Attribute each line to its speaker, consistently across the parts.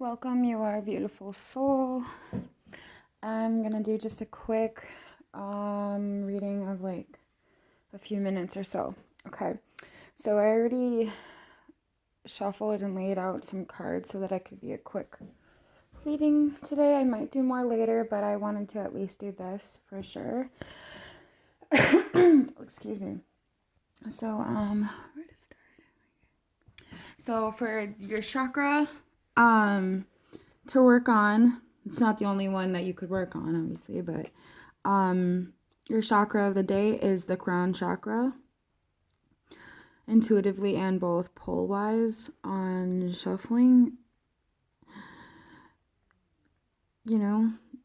Speaker 1: Welcome, you are a beautiful soul. I'm gonna do just a quick reading of like a few minutes or so. Okay, so I already shuffled and laid out some cards so that I could be a quick reading today. I might do more later, but I wanted to at least do this for sure. Excuse me. So, where to start? So for your chakra, to work on, it's not the only one that you could work on, obviously, but your chakra of the day is the crown chakra. Intuitively and both pole-wise on shuffling,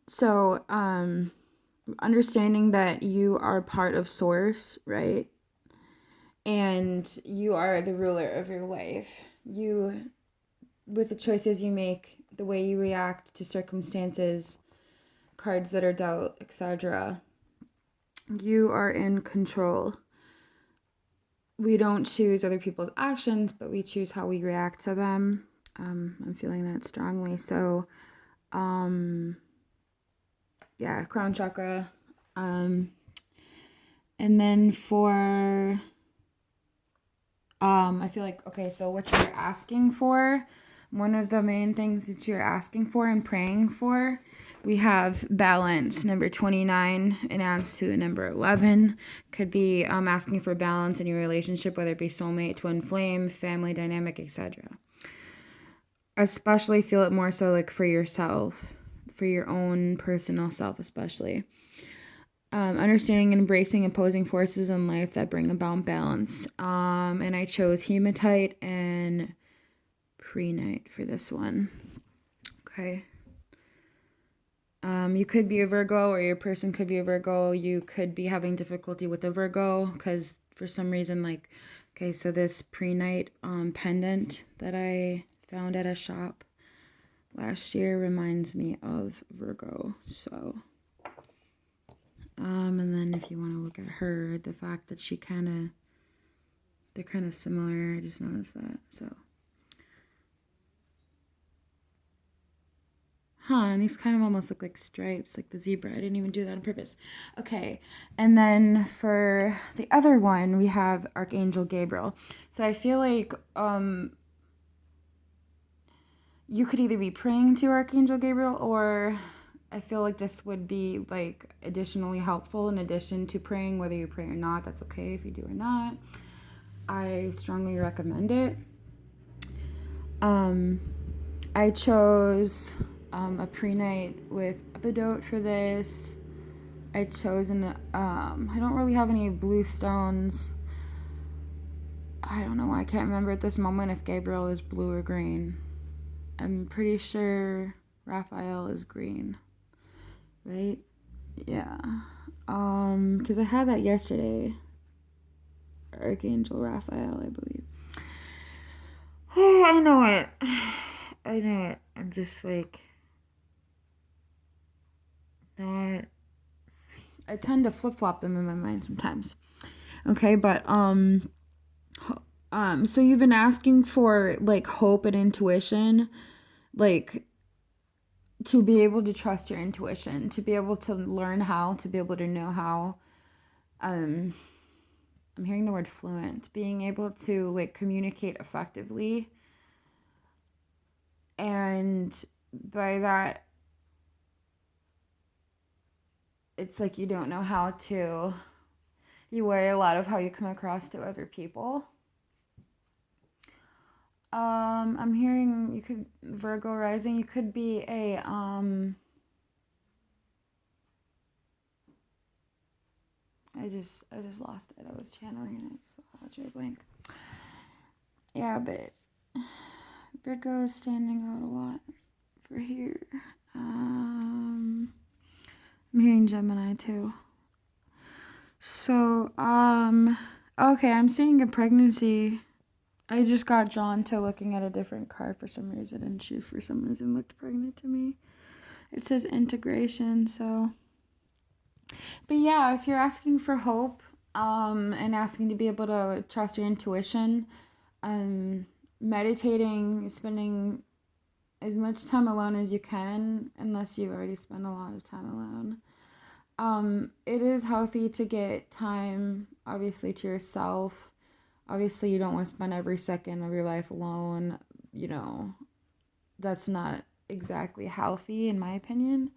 Speaker 1: so understanding that you are part of source, right? And you are the ruler of your life. You, with the choices you make, the way you react to circumstances, cards that are dealt, etc., you are in control. We don't choose other people's actions, but we choose how we react to them. I'm feeling that strongly. So, yeah, crown chakra. And then for, I feel like, okay, so what you're asking for, one of the main things that you're asking for and praying for, we have balance, number 29, and adds to number 11. Could be asking for balance in your relationship, whether it be soulmate, twin flame, family dynamic, etc. Especially feel it more so like for yourself, for your own personal self especially. Understanding and embracing opposing forces in life that bring about balance. And I chose hematite and prehnite for this one. Okay. You could be a Virgo, or your person could be a Virgo. You could be having difficulty with a Virgo because for some reason, like, okay, so this prehnite pendant that I found at a shop last year reminds me of Virgo. So, and then if you want to look at her, the fact that they're kind of similar. I just noticed that. So, and these kind of almost look like stripes, like the zebra. I didn't even do that on purpose. Okay, and then for the other one, we have Archangel Gabriel. So I feel like you could either be praying to Archangel Gabriel, or I feel like this would be like additionally helpful in addition to praying, whether you pray or not. That's okay if you do or not. I strongly recommend it. I chose a prehnite with epidote for this. I chose I don't really have any blue stones. I don't know, I can't remember at this moment if Gabriel is blue or green. I'm pretty sure Raphael is green, right? Yeah. Because I had that yesterday. Archangel Raphael, I believe. Oh, I know it. I'm just like not. I tend to flip-flop them in my mind sometimes. Okay, but so you've been asking for like hope and intuition, like to be able to trust your intuition, to be able to learn how, to be able to know how. I'm hearing the word fluent, being able to like communicate effectively. And by that, it's like you don't know how to, you worry a lot of how you come across to other people. I'm hearing you could, Virgo rising, you could be a, I just lost it. I was channeling and I saw a drew blank. Yeah, but Virgo is standing out a lot for here. I'm hearing Gemini too. So, okay, I'm seeing a pregnancy. I just got drawn to looking at a different card for some reason, and she for some reason looked pregnant to me. It says integration, so. But yeah, if you're asking for hope, and asking to be able to trust your intuition, meditating, spending as much time alone as you can, unless you've already spent a lot of time alone. It is healthy to get time, obviously, to yourself. Obviously, you don't want to spend every second of your life alone. You know, that's not exactly healthy, in my opinion.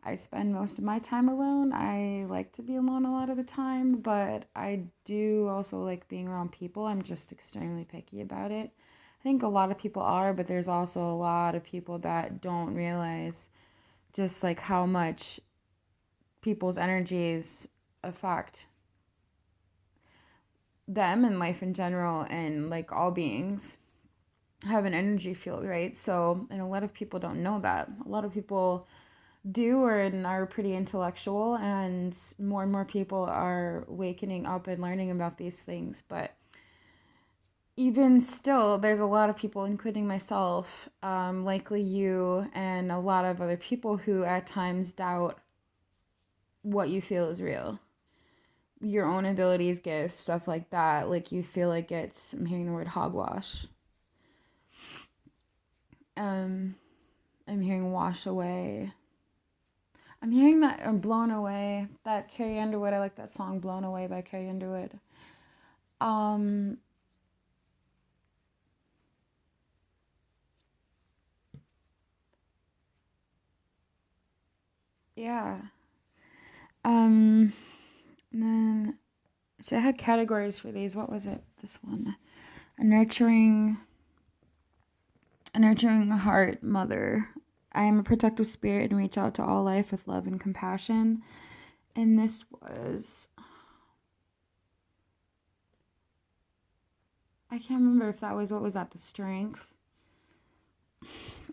Speaker 1: I spend most of my time alone. I like to be alone a lot of the time, but I do also like being around people. I'm just extremely picky about it. I think a lot of people are, but there's also a lot of people that don't realize just like how much people's energies affect them and life in general, and like all beings have an energy field, right? So, and a lot of people don't know that. A lot of people do or and are pretty intellectual, and more people are wakening up and learning about these things. But even still, there's a lot of people, including myself, likely you and a lot of other people, who at times doubt what you feel is real, your own abilities, gifts, stuff like that. Like you feel like it's, I'm hearing the word hogwash. I'm hearing wash away. I'm hearing that, I'm blown away. That Carrie Underwood, I like that song Blown Away by Carrie Underwood. Yeah. And then, so I had categories for these. What was it? This one. A nurturing heart mother. I am a protective spirit and reach out to all life with love and compassion. And this was, I can't remember if that was, what was that, the strength?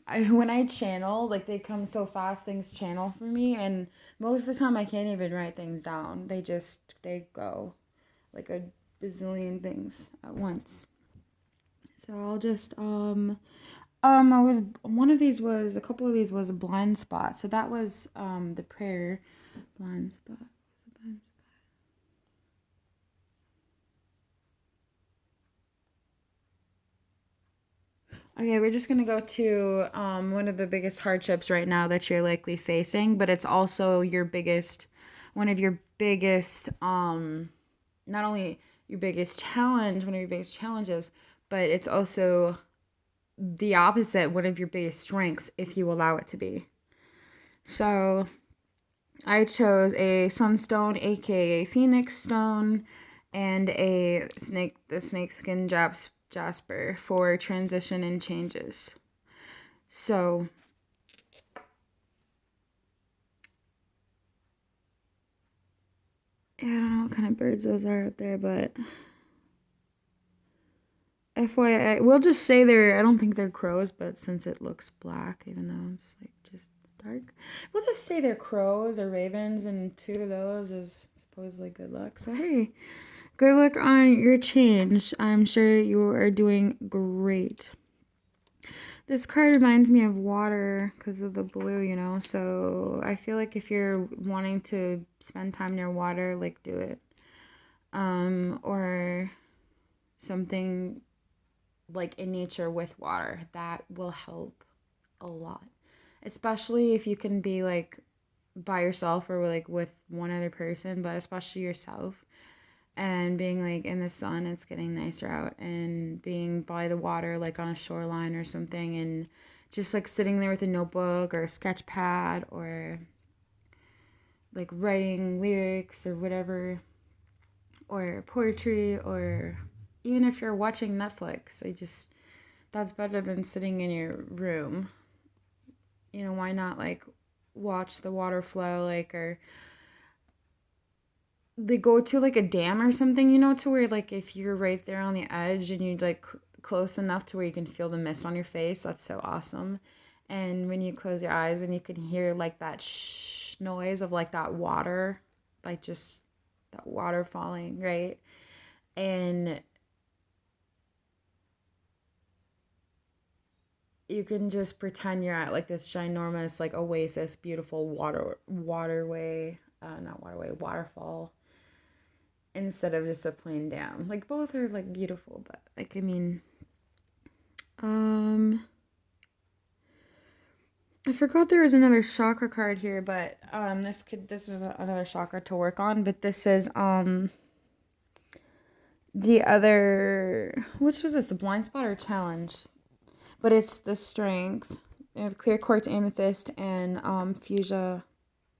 Speaker 1: When I channel, like they come so fast, things channel for me, and most of the time I can't even write things down. They go like a bazillion things at once. So I'll just I was, one of these was, a couple of these was a blind spot. So that was the prayer. Blind spot. Was a blind spot. Okay, we're just gonna go to one of the biggest hardships right now that you're likely facing, but it's also one of your biggest, not only your biggest challenge, one of your biggest challenges, but it's also the opposite, one of your biggest strengths, if you allow it to be. So I chose a sunstone, aka phoenix stone, and the snakeskin jasper for transition and changes. So I don't know what kind of birds those are out there, but FYI, we'll just say I don't think they're crows, but since it looks black, even though it's like just dark, we'll just say they're crows or ravens, and two of those is supposedly good luck. So hey, good luck on your change. I'm sure you are doing great. This card reminds me of water because of the blue, you know, so I feel like if you're wanting to spend time near water, like do it. Or something like in nature with water, that will help a lot. Especially if you can be like by yourself or like with one other person, but especially yourself. And being like in the sun, it's getting nicer out, and being by the water, like on a shoreline or something, and just like sitting there with a notebook or a sketch pad or like writing lyrics or whatever, or poetry, or even if you're watching Netflix, that's better than sitting in your room. You know, why not like watch the water flow, like, or they go to like a dam or something, you know, to where like if you're right there on the edge and you're like close enough to where you can feel the mist on your face, that's so awesome. And when you close your eyes and you can hear like that noise of like that water, like just that water falling, right? And you can just pretend you're at like this ginormous like oasis, beautiful waterfall, instead of just a plain dam. Like both are like beautiful, but like I mean, I forgot there was another chakra card here, but this is another chakra to work on, but this is the other, which was this, the blind spot or challenge? But it's the strength. I have clear quartz amethyst and fuchsia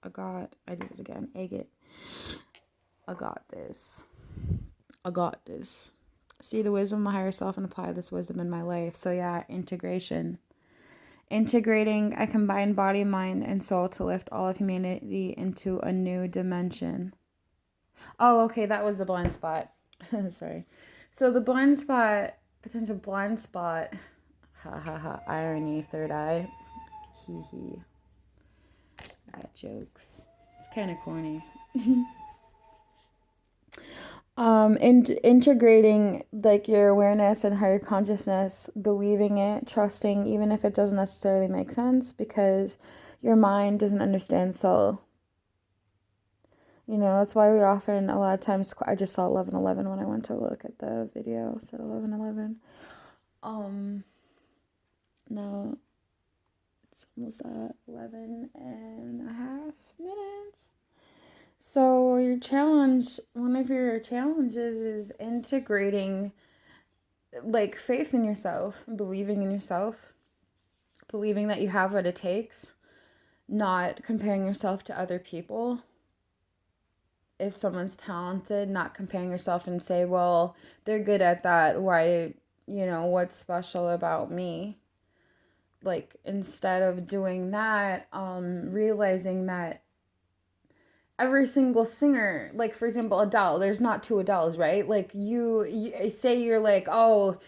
Speaker 1: agate. I did it again. Agate. I got this. I got this. See the wisdom of my higher self and apply this wisdom in my life. So yeah, integration. Integrating, I combine body, mind, and soul to lift all of humanity into a new dimension. Oh, okay, that was the blind spot. Sorry. So the blind spot, potential blind spot, ha ha ha, irony, third eye, hee hee. That jokes. It's kind of corny. And integrating like your awareness and higher consciousness, believing it, trusting, even if it doesn't necessarily make sense, because your mind doesn't understand soul. You know, that's why we often, a lot of times, I just saw 11:11 when I went to look at the video. It said 11:11. No, it's almost at 11 and a half minutes. So your challenge, one of your challenges is integrating like faith in yourself, believing in yourself, believing that you have what it takes, not comparing yourself to other people. If someone's talented, not comparing yourself and say, well, they're good at that. Why, what's special about me? Like, instead of doing that, realizing that every single singer, like for example Adele, there's not two Adeles, right? Like you say you're like, oh,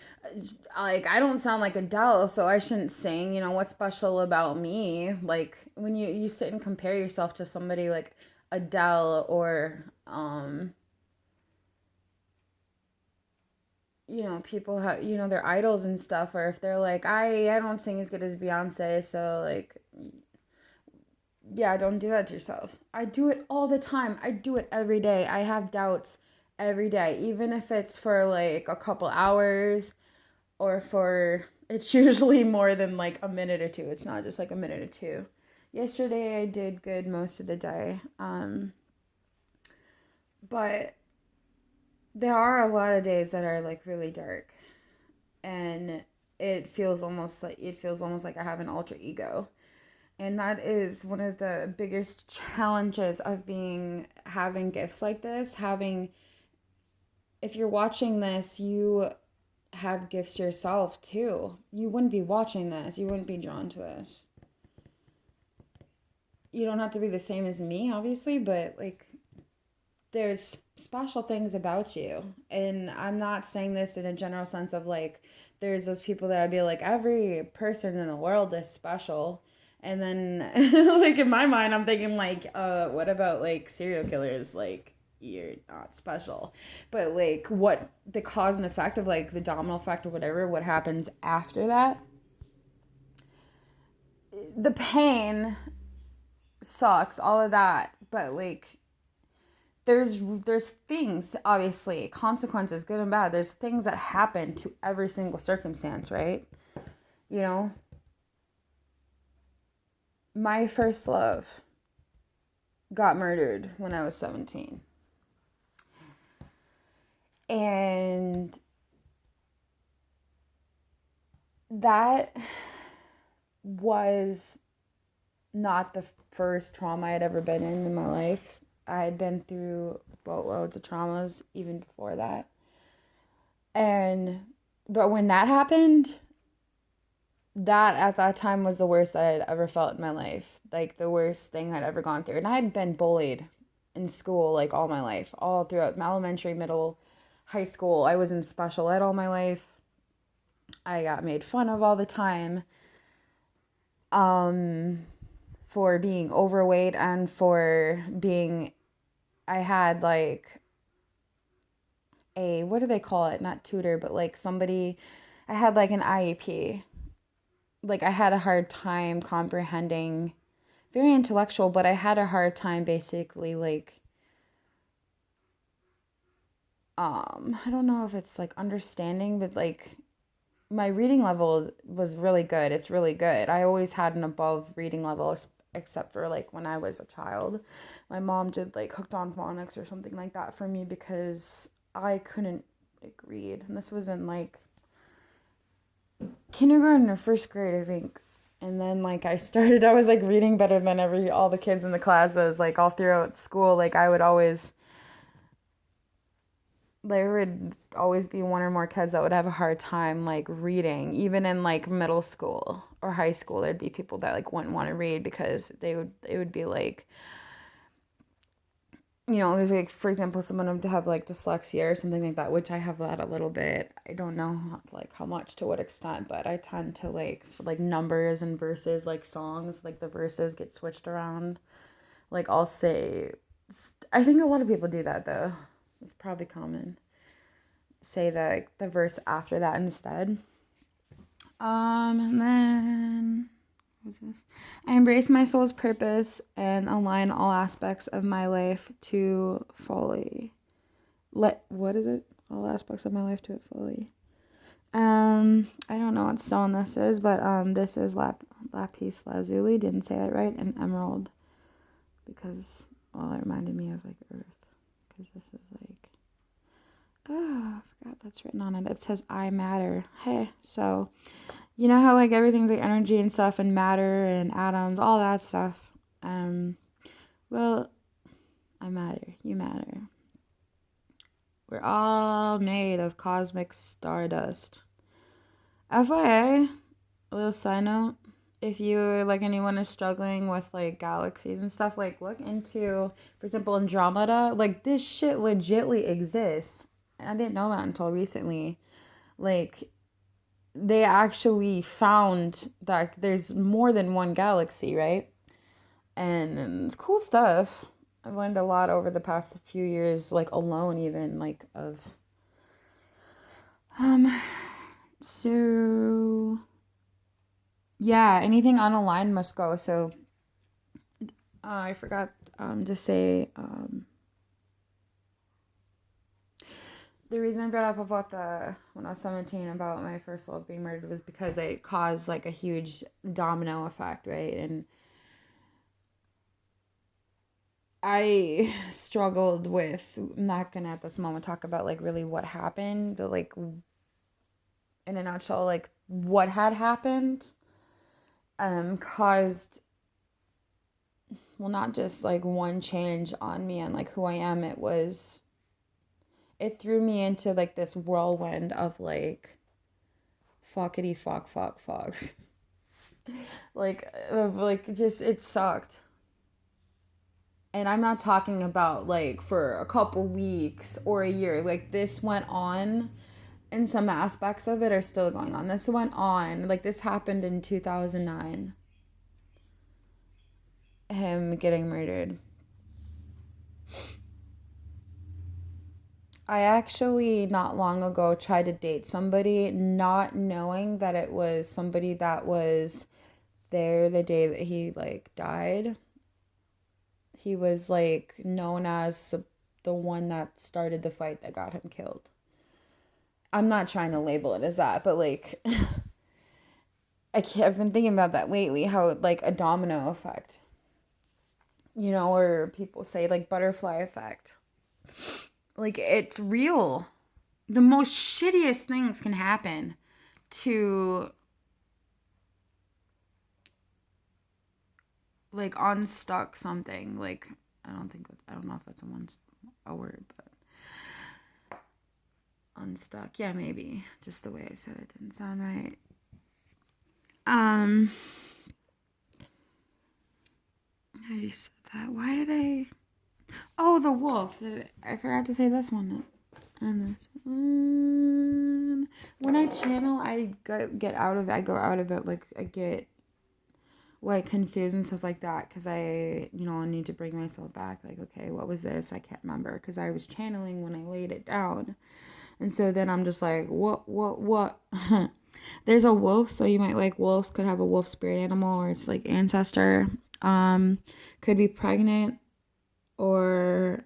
Speaker 1: like I don't sound like Adele, so I shouldn't sing, what's special about me? Like when you sit and compare yourself to somebody like Adele or people have, their idols and stuff, or if they're like, I don't sing as good as Beyonce, so like, yeah, don't do that to yourself. I do it all the time. I do it every day. I have doubts every day, even if it's for like a couple hours or it's usually more than like a minute or two. It's not just like a minute or two. Yesterday I did good most of the day. But there are a lot of days that are like really dark, and it feels almost like I have an alter ego. And that is one of the biggest challenges of having gifts like this. If you're watching this, you have gifts yourself too. You wouldn't be watching this. You wouldn't be drawn to this. You don't have to be the same as me, obviously, but like there's special things about you. And I'm not saying this in a general sense of like, there's those people that I'd be like, every person in the world is special. And then, like, in my mind, I'm thinking, like, what about, like, serial killers? Like, you're not special. But, like, what the cause and effect of, like, the domino effect or whatever, what happens after that? The pain sucks, all of that. But, like, there's things, obviously, consequences, good and bad. There's things that happen to every single circumstance, right? My first love got murdered when I was 17. And that was not the first trauma I'd ever been in my life. I had been through boatloads of traumas even before that. But when that happened, that at that time was the worst that I'd ever felt in my life. Like the worst thing I'd ever gone through. And I had been bullied in school like all my life, all throughout elementary, middle, high school. I was in special ed all my life. I got made fun of all the time for being overweight and for being, I had like what do they call it? Not tutor, but like somebody, I had like an IEP. Like I had a hard time comprehending, very intellectual, but I had a hard time basically like, I don't know if it's like understanding, but like my reading level was really good. It's really good. I always had an above reading level, except for like when I was a child. My mom did like hooked on phonics or something like that for me because I couldn't like read. And this was in like kindergarten or first grade, I think. And then like I was like reading better than all the kids in the classes, like all throughout school. Like there would always be one or more kids that would have a hard time like reading. Even in like middle school or high school, there'd be people that like wouldn't want to read because it would be like, like for example, someone would have like dyslexia or something like that, which I have that a little bit. I don't know like how much to what extent, but I tend to like for, like numbers and verses, like songs, like the verses get switched around. Like I'll say, I think a lot of people do that though. It's probably common. Say the verse after that instead. And then what's this? I embrace my soul's purpose and align all aspects of my life to fully. What is it? All aspects of my life to it fully. I don't know what stone this is, but this is lapis lazuli. Didn't say that right, and emerald, because it reminded me of like earth, because this is like. Oh, I forgot that's written on it. It says I matter. Hey, so you know how like everything's like energy and stuff and matter and atoms, all that stuff. Well, I matter. You matter. We're all made of cosmic stardust. FYI, a little side note, if you like anyone is struggling with like galaxies and stuff, like look into, for example, Andromeda. Like this shit legitly exists. I didn't know that until recently. Like, they actually found that there's more than one galaxy, right? And it's cool stuff. I've learned a lot over the past few years, like alone even, like of so yeah, anything unaligned must go. So I forgot to say the reason I brought up about when I was 17 about my first love being murdered was because it caused like a huge domino effect, right? And I struggled with, I'm not gonna at this moment talk about like really what happened, but like in a nutshell, like what had happened caused, well, not just like one change on me and like who I am. It threw me into like this whirlwind of like fuckity fuck. like just it sucked. And I'm not talking about like for a couple weeks or a year. Like this went on, and some aspects of it are still going on. This went on, like this happened in 2009. Him getting murdered. I actually not long ago tried to date somebody not knowing that it was somebody that was there the day that he like died. He was like known as the one that started the fight that got him killed. I'm not trying to label it as that, but like I've been thinking about that lately, how like a domino effect. Or people say like butterfly effect. Like it's real. The most shittiest things can happen to like unstuck something. Like I don't know if that's a word, but unstuck. Yeah, maybe. Just the way I said it didn't sound right. I just said that. Why did I? Oh, the wolf. I forgot to say this one. And this one. When I channel, I go out of it. Like I get like confused and stuff like that because I need to bring myself back. Like, okay, what was this? I can't remember because I was channeling when I laid it down. And so then I'm just like, what? There's a wolf, so you might like wolves, could have a wolf spirit animal or it's like ancestor. Could be pregnant or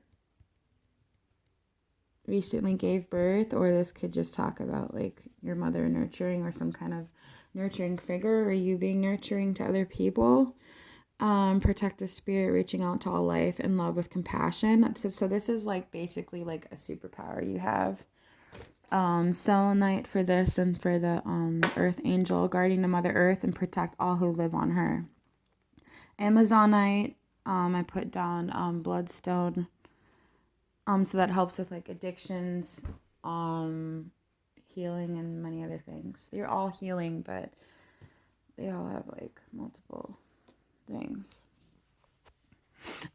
Speaker 1: recently gave birth, or this could just talk about like your mother nurturing or some kind of nurturing figure, or you being nurturing to other people. Protective spirit reaching out to all life and love with compassion. So this is like basically like a superpower you have. Selenite for this, and for the earth angel guarding the mother earth and protect all who live on her. Amazonite, I put down bloodstone, so that helps with like addictions, healing, and many other things. They're all healing, but they all have like multiple things.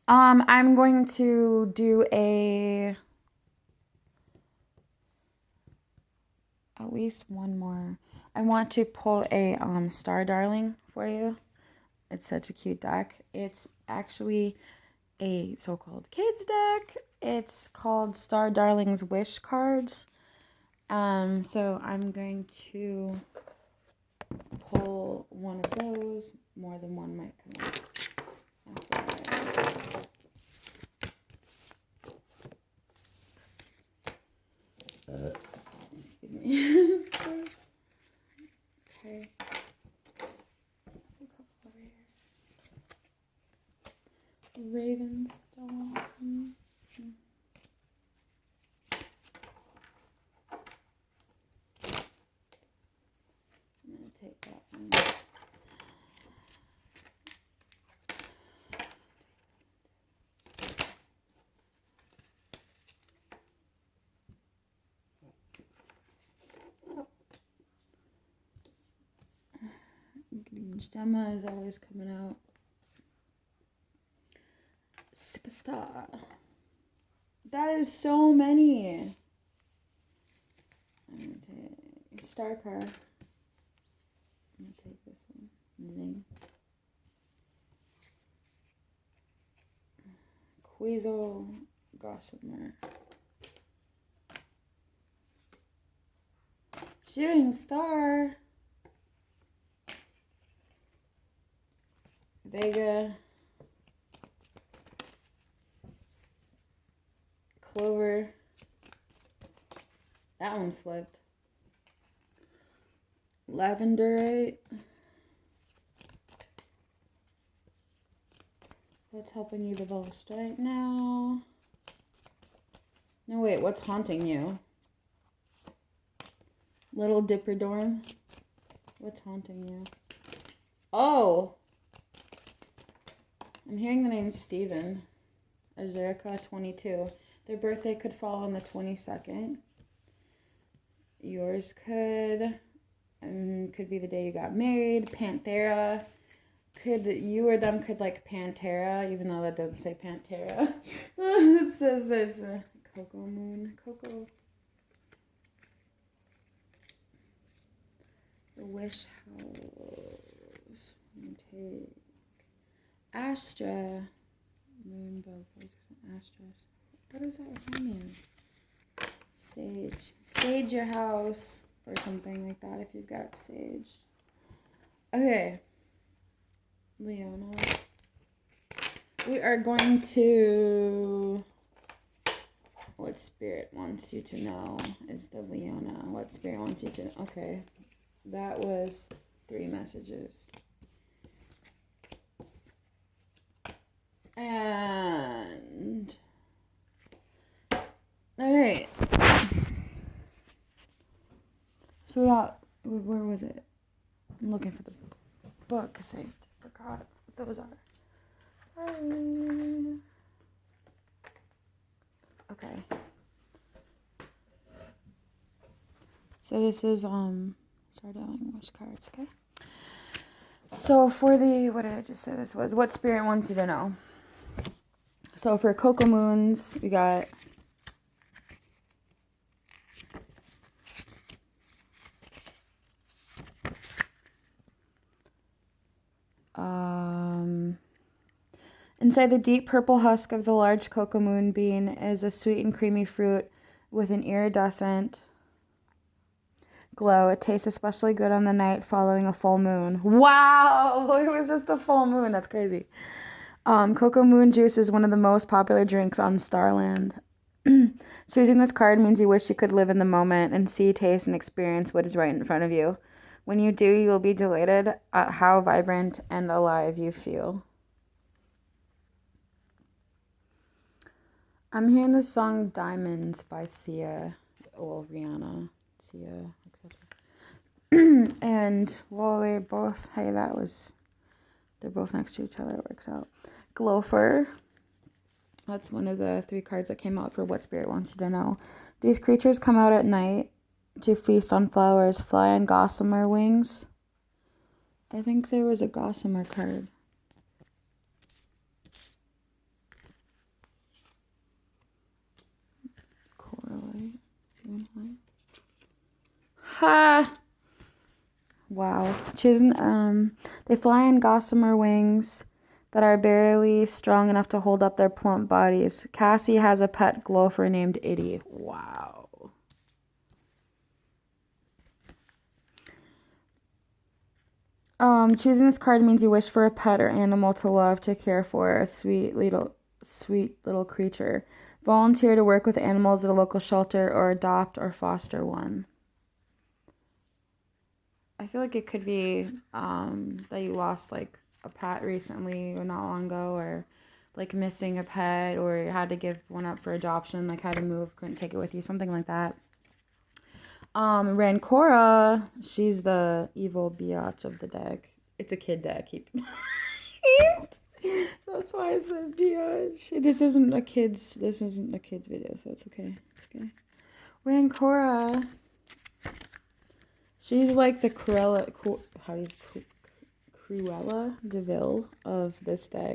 Speaker 1: I'm going to do at least one more. I want to pull a Star Darling for you. It's such a cute deck. It's actually a so-called kids deck. It's called Star Darling's Wish Cards. So I'm going to pull one of those. More than one might come out. Excuse me. Okay. Ravenstone. I'm gonna take that one. Gemma is always coming out. Superstar. That is so many. I'm gonna take Star card. I'm gonna take this one. Zing. Queasel Gossamer. Shooting Star. Vega. Clover. That one flipped. Lavenderite. What's helping you the most right now? No, wait, what's haunting you? Little Dipper Dorm. What's haunting you? Oh! I'm hearing the name Steven. Azerica 22. Their birthday could fall on the 22nd. Yours could be the day you got married. Panthera. You or them could like Pantera, even though that doesn't say Pantera. It says it's a Coco Moon. Coco. The Wish House. Take Astra. Moonbug. Astras. What does that mean? Sage. Sage your house. Or something like that if you've got sage. Okay. Leona. We are going to... What spirit wants you to know is the Leona. What spirit wants you to know? Okay. That was 3 messages. And... Alright. So we got... Where was it? I'm looking for the book because I forgot what those are. Sorry. Okay. So this is Star Darling Wish cards, okay? So for the what did I just say this was? What spirit wants you to know? So for Coco Moons, we got inside the deep purple husk of the large cocoa moon bean is a sweet and creamy fruit with an iridescent glow. It tastes especially good on the night following a full moon. Wow! It was just a full moon. That's crazy. Cocoa moon juice is one of the most popular drinks on Starland. Choosing this card means you wish you could live in the moment and see, taste, and experience what is right in front of you. When you do, you will be delighted at how vibrant and alive you feel. I'm hearing the song Diamonds by Sia, or Rihanna, Sia, etc. And while they both, hey, they're both next to each other, it works out. Glofer. That's one of the 3 cards that came out for what Spirit wants you to know. These creatures come out at night to feast on flowers, fly on gossamer wings. I think there was a gossamer card. Correlate. Ha! Wow. Choosing, they fly on gossamer wings that are barely strong enough to hold up their plump bodies. Cassie has a pet glofer named Itty. Wow. Choosing this card means you wish for a pet or animal to love, to care for, a sweet little creature. Volunteer to work with animals at a local shelter or adopt or foster one. I feel like it could be that you lost like a pet recently or not long ago, or like missing a pet, or you had to give one up for adoption, like had to move, couldn't take it with you, something like that. Rancora, she's the evil biatch of the deck. It's a kid deck. That's why I said biatch. This isn't a kid's video, so it's okay. It's okay. Rancora. She's like the Cruella de Vil of this deck.